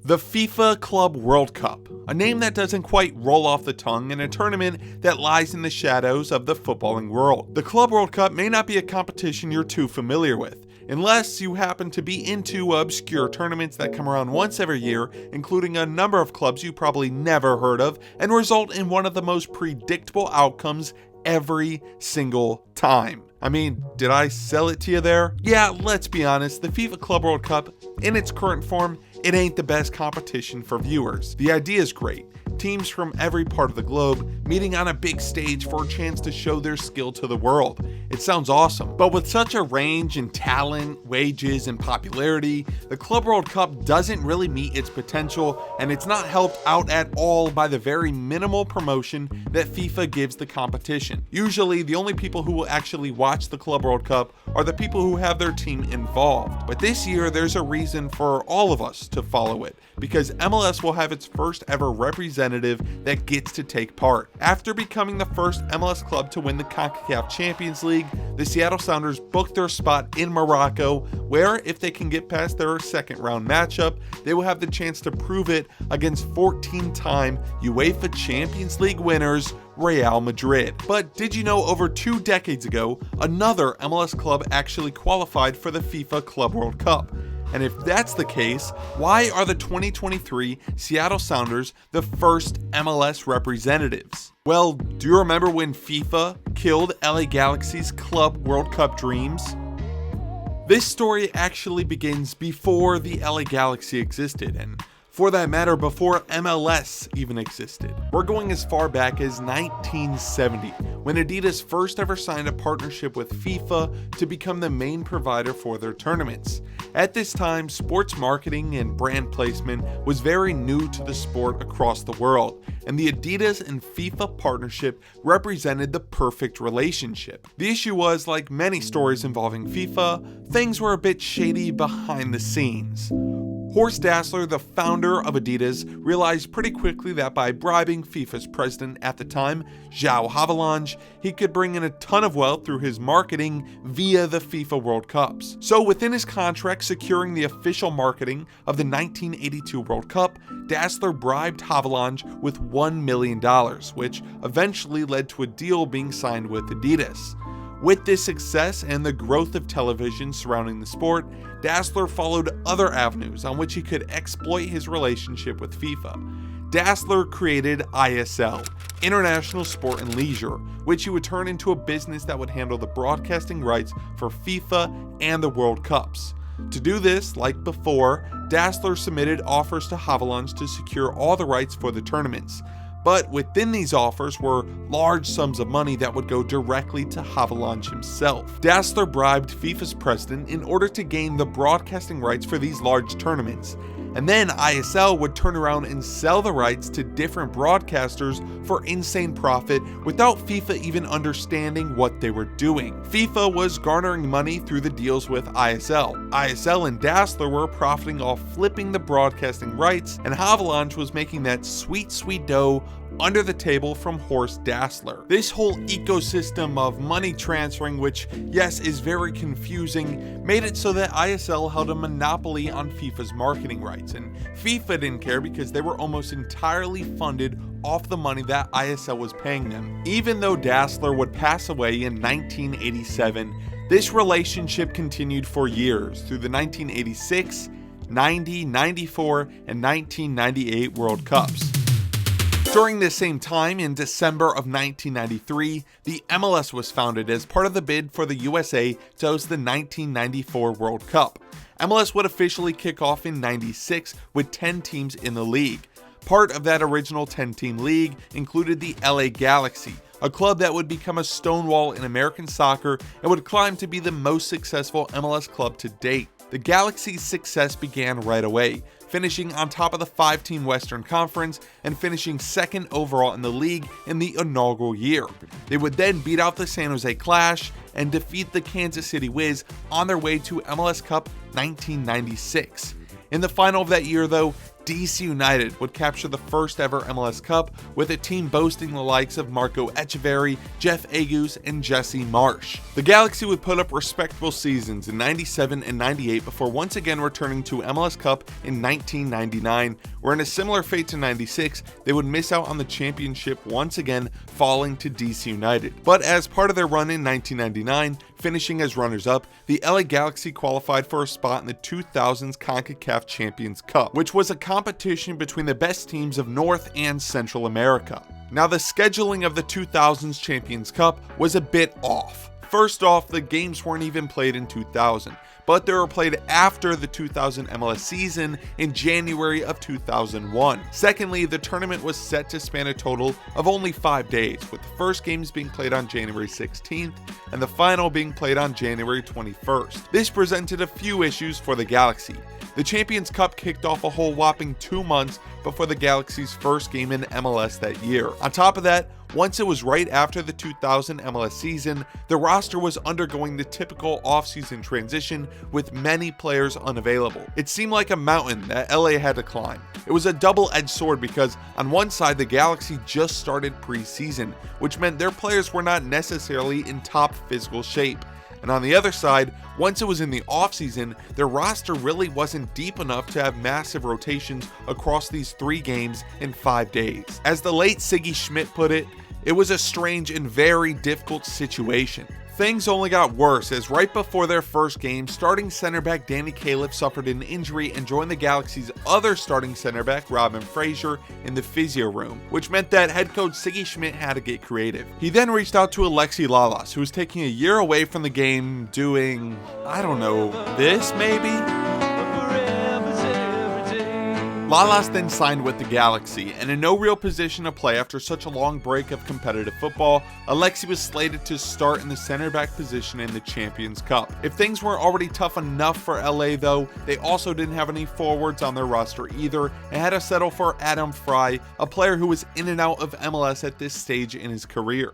The FIFA Club World Cup, a name that doesn't quite roll off the tongue in a tournament that lies in the shadows of the footballing world. The Club World Cup may not be a competition you're too familiar with, unless you happen to be into obscure tournaments that come around once every year, including a number of clubs you probably never heard of, and result in one of the most predictable outcomes every single time. I mean, did I sell it to you there? Yeah, let's be honest, the FIFA Club World Cup, in its current form, it ain't the best competition for viewers. The idea is great. Teams from every part of the globe meeting on a big stage for a chance to show their skill to the world. It sounds awesome. But with such a range in talent, wages, and popularity, the Club World Cup doesn't really meet its potential, and it's not helped out at all by the very minimal promotion that FIFA gives the competition. Usually, the only people who will actually watch the Club World Cup are the people who have their team involved. But this year, there's a reason for all of us to follow it, because MLS will have its first ever representative that gets to take part. After becoming the first MLS club to win the CONCACAF Champions League, the Seattle Sounders booked their spot in Morocco, where if they can get past their second round matchup, they will have the chance to prove it against 14-time UEFA Champions League winners Real Madrid. But did you know over 2 decades ago, another MLS club actually qualified for the FIFA Club World Cup? And if that's the case, why are the 2023 Seattle Sounders the first MLS representatives? Well, do you remember when FIFA killed LA Galaxy's Club World Cup dreams? This story actually begins before the LA Galaxy existed, and for that matter, before MLS even existed. We're going as far back as 1970, when Adidas first ever signed a partnership with FIFA to become the main provider for their tournaments. At this time, sports marketing and brand placement was very new to the sport across the world, and the Adidas and FIFA partnership represented the perfect relationship. The issue was, like many stories involving FIFA, things were a bit shady behind the scenes. Horst Dassler, the founder of Adidas, realized pretty quickly that by bribing FIFA's president at the time, João Havelange, he could bring in a ton of wealth through his marketing via the FIFA World Cups. So within his contract securing the official marketing of the 1982 World Cup, Dassler bribed Havelange with $1 million, which eventually led to a deal being signed with Adidas. With this success and the growth of television surrounding the sport, Dassler followed other avenues on which he could exploit his relationship with FIFA. Dassler created ISL, International Sport and Leisure, which he would turn into a business that would handle the broadcasting rights for FIFA and the World Cups. To do this, like before, Dassler submitted offers to Havelange to secure all the rights for the tournaments. But within these offers were large sums of money that would go directly to Havelange himself. Dassler bribed FIFA's president in order to gain the broadcasting rights for these large tournaments. And then ISL would turn around and sell the rights to different broadcasters for insane profit without FIFA even understanding what they were doing. FIFA was garnering money through the deals with ISL. ISL and Dassler were profiting off flipping the broadcasting rights, and Havelange was making that sweet, sweet dough under the table from Horst Dassler. This whole ecosystem of money transferring, which yes is very confusing, made it so that ISL held a monopoly on FIFA's marketing rights, and FIFA didn't care because they were almost entirely funded off the money that ISL was paying them. Even though Dassler would pass away in 1987, this relationship continued for years through the 1986, 90, 94, and 1998 World Cups. During this same time, in December of 1993, the MLS was founded as part of the bid for the USA to host the 1994 World Cup. MLS would officially kick off in 96 with 10 teams in the league. Part of that original 10-team league included the LA Galaxy, a club that would become a stonewall in American soccer and would climb to be the most successful MLS club to date. The Galaxy's success began right away, finishing on top of the 5-team Western Conference and finishing second overall in the league in the inaugural year. They would then beat out the San Jose Clash and defeat the Kansas City Wiz on their way to MLS Cup 1996. In the final of that year, though, DC United would capture the first ever MLS Cup with a team boasting the likes of Marco Echeverri, Jeff Agus, and Jesse Marsch. The Galaxy would put up respectable seasons in 97 and 98 before once again returning to MLS Cup in 1999, where in a similar fate to 96, they would miss out on the championship once again, falling to DC United. But as part of their run in 1999, finishing as runners-up, the LA Galaxy qualified for a spot in the 2000s CONCACAF Champions Cup, which was a competition between the best teams of North and Central America. Now, the scheduling of the 2000s Champions Cup was a bit off. First off, the games weren't even played in 2000, but they were played after the 2000 MLS season in January of 2001. Secondly, the tournament was set to span a total of only 5 days, with the first games being played on January 16th and the final being played on January 21st. This presented a few issues for the Galaxy. The Champions Cup kicked off a whole whopping 2 months before the Galaxy's first game in MLS that year. On top of that, once it was right after the 2000 MLS season, the roster was undergoing the typical offseason transition with many players unavailable. It seemed like a mountain that LA had to climb. It was a double-edged sword because on one side the Galaxy just started preseason, which meant their players were not necessarily in top physical shape. And on the other side, once it was in the offseason, their roster really wasn't deep enough to have massive rotations across these 3 games in 5 days. As the late Siggy Schmidt put it, it was a strange and very difficult situation. Things only got worse as right before their first game, starting center back Danny Califf suffered an injury and joined the Galaxy's other starting center back Robin Fraser in the physio room, which meant that head coach Siggy Schmidt had to get creative. He then reached out to Alexi Lalas, who was taking a year away from the game doing, I don't know, this maybe? Lalas then signed with the Galaxy, and in no real position to play after such a long break of competitive football, Alexi was slated to start in the center back position in the Champions Cup. If things weren't already tough enough for LA though, they also didn't have any forwards on their roster either, and had to settle for Adam Fry, a player who was in and out of MLS at this stage in his career.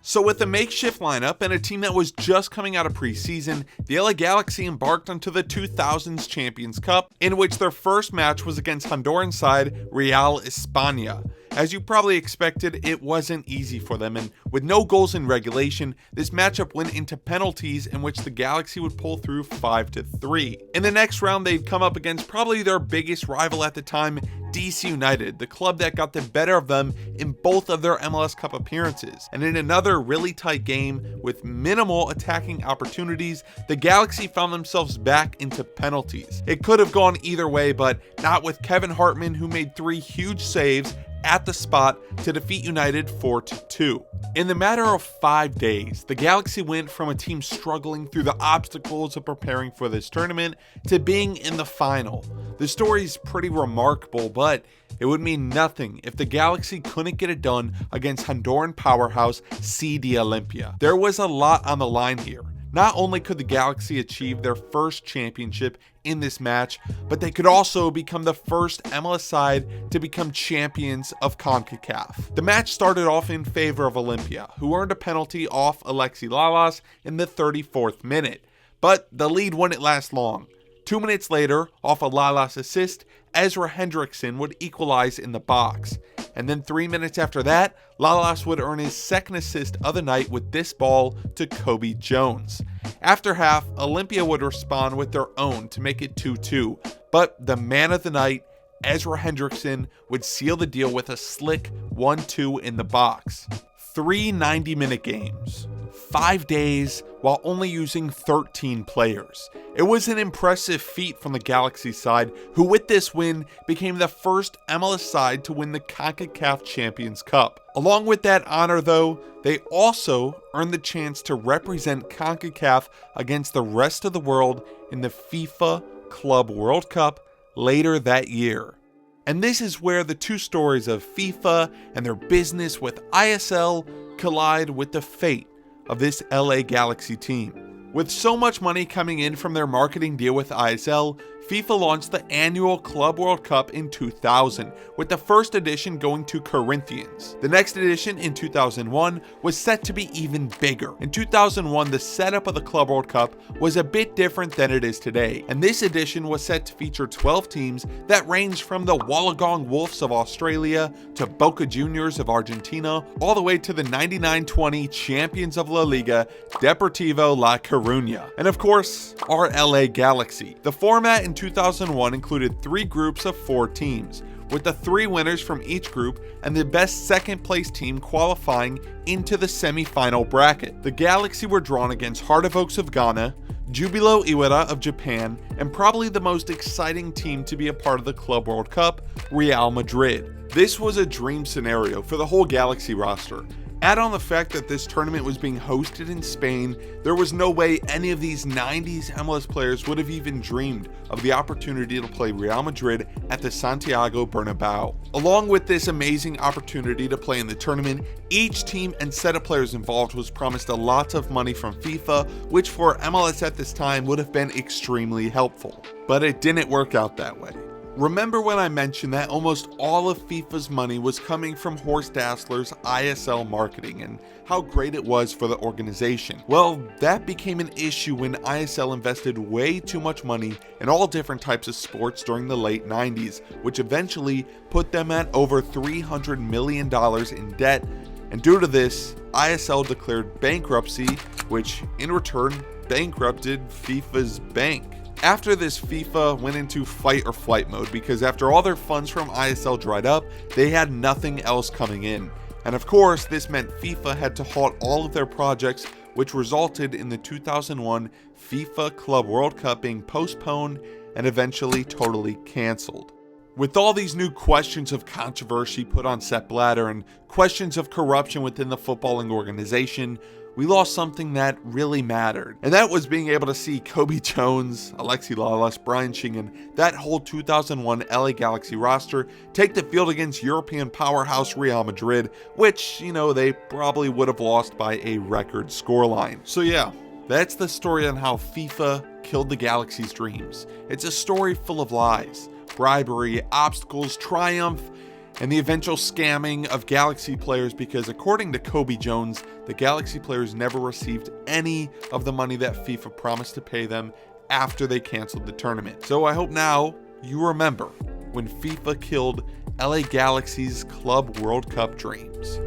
So with a makeshift lineup and a team that was just coming out of preseason, the LA Galaxy embarked onto the 2000s Champions Cup, in which their first match was against Honduran side Real España. As you probably expected, it wasn't easy for them, and with no goals in regulation, this matchup went into penalties in which the Galaxy would pull through 5-3. In the next round, they'd come up against probably their biggest rival at the time, DC United, the club that got the better of them in both of their MLS Cup appearances. And in another really tight game with minimal attacking opportunities, the Galaxy found themselves back into penalties. It could have gone either way, but not with Kevin Hartman, who made 3 huge saves at the spot to defeat United 4-2. In the matter of 5 days, the Galaxy went from a team struggling through the obstacles of preparing for this tournament to being in the final. The story is pretty remarkable, but it would mean nothing if the Galaxy couldn't get it done against Honduran powerhouse CD Olimpia. There was a lot on the line here. Not only could the Galaxy achieve their first championship in this match, but they could also become the first MLS side to become champions of CONCACAF. The match started off in favor of Olimpia, who earned a penalty off Alexi Lalas in the 34th minute, but the lead wouldn't last long. 2 minutes later, off a Lalas assist, Ezra Hendrickson would equalize in the box. And then 3 minutes after that, Lalas would earn his second assist of the night with this ball to Kobe Jones. After half, Olimpia would respond with their own to make it 2-2, but the man of the night, Ezra Hendrickson, would seal the deal with a slick 1-2 in the box. 3 90-minute games, 5 days, while only using 13 players. It was an impressive feat from the Galaxy side, who with this win became the first MLS side to win the CONCACAF Champions Cup. Along with that honor though, they also earned the chance to represent CONCACAF against the rest of the world in the FIFA Club World Cup later that year. And this is where the two stories of FIFA and their business with ISL collide with the fate of this LA Galaxy team. With so much money coming in from their marketing deal with ISL, FIFA launched the annual Club World Cup in 2000, with the first edition going to Corinthians. The next edition in 2001 was set to be even bigger. In 2001, the setup of the Club World Cup was a bit different than it is today, and this edition was set to feature 12 teams that ranged from the Wollongong Wolves of Australia to Boca Juniors of Argentina, all the way to the 99-20 champions of La Liga, Deportivo La Coruña, and of course, our LA Galaxy. The format in 2001 included 3 groups of 4 teams, with the 3 winners from each group and the best second place team qualifying into the semi-final bracket. The Galaxy were drawn against Heart of Oaks of Ghana, Jubilo Iwata of Japan, and probably the most exciting team to be a part of the Club World Cup, Real Madrid. This was a dream scenario for the whole Galaxy roster. Add on the fact that this tournament was being hosted in Spain, there was no way any of these 90s MLS players would have even dreamed of the opportunity to play Real Madrid at the Santiago Bernabeu. Along with this amazing opportunity to play in the tournament, each team and set of players involved was promised a lot of money from FIFA, which for MLS at this time would have been extremely helpful. But it didn't work out that way. Remember when I mentioned that almost all of FIFA's money was coming from Horst Dassler's ISL marketing and how great it was for the organization? Well, that became an issue when ISL invested way too much money in all different types of sports during the late 90s, which eventually put them at over $300 million in debt. And due to this, ISL declared bankruptcy, which in return bankrupted FIFA's bank. After this, FIFA went into fight or flight mode because after all their funds from ISL dried up, they had nothing else coming in. And of course, this meant FIFA had to halt all of their projects, which resulted in the 2001 FIFA Club World Cup being postponed and eventually totally canceled. With all these new questions of controversy put on Sepp Blatter and questions of corruption within the footballing organization, we lost something that really mattered. And that was being able to see Kobe Jones, Alexi Lalas, Brian Shingen, that whole 2001 LA Galaxy roster take the field against European powerhouse Real Madrid, which, they probably would have lost by a record scoreline. So yeah, that's the story on how FIFA killed the Galaxy's dreams. It's a story full of lies, bribery, obstacles, triumph, and the eventual scamming of Galaxy players because according to Kobe Jones, the Galaxy players never received any of the money that FIFA promised to pay them after they canceled the tournament. So I hope now you remember when FIFA killed LA Galaxy's Club World Cup dreams.